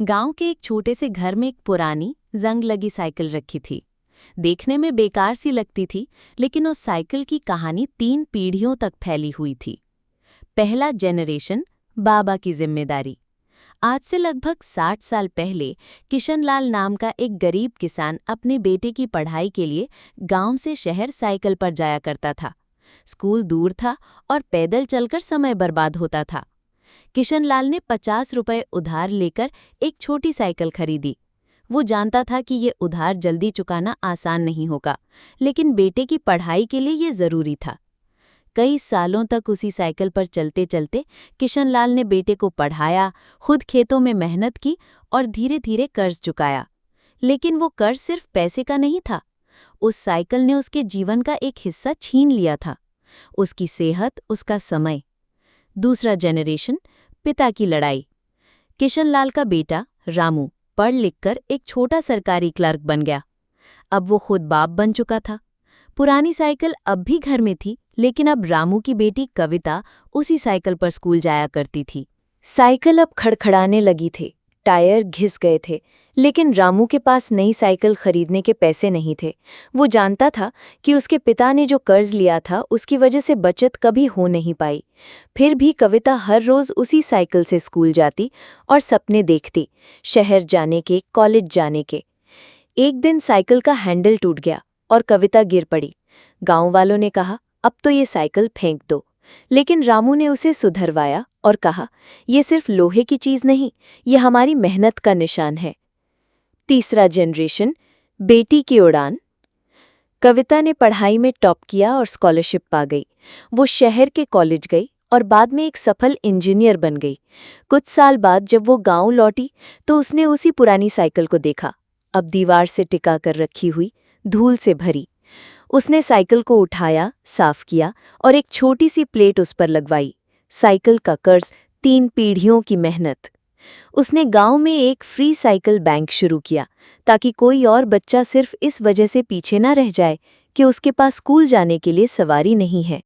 गांव के एक छोटे से घर में एक पुरानी जंग लगी साइकिल रखी थी। देखने में बेकार सी लगती थी, लेकिन उस साइकिल की कहानी 3 पीढ़ियों तक फैली हुई थी। पहला जनरेशन, बाबा की जिम्मेदारी। आज से लगभग 60 साल पहले किशनलाल नाम का एक गरीब किसान अपने बेटे की पढ़ाई के लिए गांव से शहर साइकिल पर जाया करता था। स्कूल दूर था और पैदल चलकर समय बर्बाद होता था। किशनलाल ने 50 रुपए उधार लेकर एक छोटी साइकिल खरीदी। वो जानता था कि ये उधार जल्दी चुकाना आसान नहीं होगा, लेकिन बेटे की पढ़ाई के लिए ये जरूरी था। कई सालों तक उसी साइकिल पर चलते चलते किशनलाल ने बेटे को पढ़ाया, खुद खेतों में मेहनत की और धीरे धीरे कर्ज चुकाया। लेकिन वो कर्ज सिर्फ पैसे का नहीं था। उस साइकिल ने उसके जीवन का एक हिस्सा छीन लिया था, उसकी सेहत, उसका समय। दूसरा जनरेशन, पिता की लड़ाई। किशनलाल का बेटा रामू पढ़ लिखकर एक छोटा सरकारी क्लर्क बन गया। अब वो खुद बाप बन चुका था। पुरानी साइकिल अब भी घर में थी, लेकिन अब रामू की बेटी कविता उसी साइकिल पर स्कूल जाया करती थी। साइकिल अब खड़खड़ाने लगी थी, टायर घिस गए थे, लेकिन रामू के पास नई साइकिल खरीदने के पैसे नहीं थे। वो जानता था कि उसके पिता ने जो कर्ज लिया था उसकी वजह से बचत कभी हो नहीं पाई। फिर भी कविता हर रोज उसी साइकिल से स्कूल जाती और सपने देखती, शहर जाने के, कॉलेज जाने के। एक दिन साइकिल का हैंडल टूट गया और कविता गिर पड़ी। गांव वालों ने कहा, अब तो ये साइकिल फेंक दो, लेकिन रामू ने उसे सुधरवाया और कहा, ये सिर्फ लोहे की चीज नहीं, ये हमारी मेहनत का निशान है। तीसरा जनरेशन, बेटी की उड़ान। कविता ने पढ़ाई में टॉप किया और स्कॉलरशिप पा गई। वो शहर के कॉलेज गई और बाद में एक सफल इंजीनियर बन गई। कुछ साल बाद जब वो गांव लौटी तो उसने उसी पुरानी साइकिल को देखा, अब दीवार से टिका कर रखी हुई, धूल से भरी। उसने साइकिल को उठाया, साफ किया और एक छोटी सी प्लेट उस पर लगवाई। साइकिल का कर्ज, 3 पीढ़ियों की मेहनत। उसने गांव में एक फ्री साइकिल बैंक शुरू किया, ताकि कोई और बच्चा सिर्फ इस वजह से पीछे न रह जाए कि उसके पास स्कूल जाने के लिए सवारी नहीं है।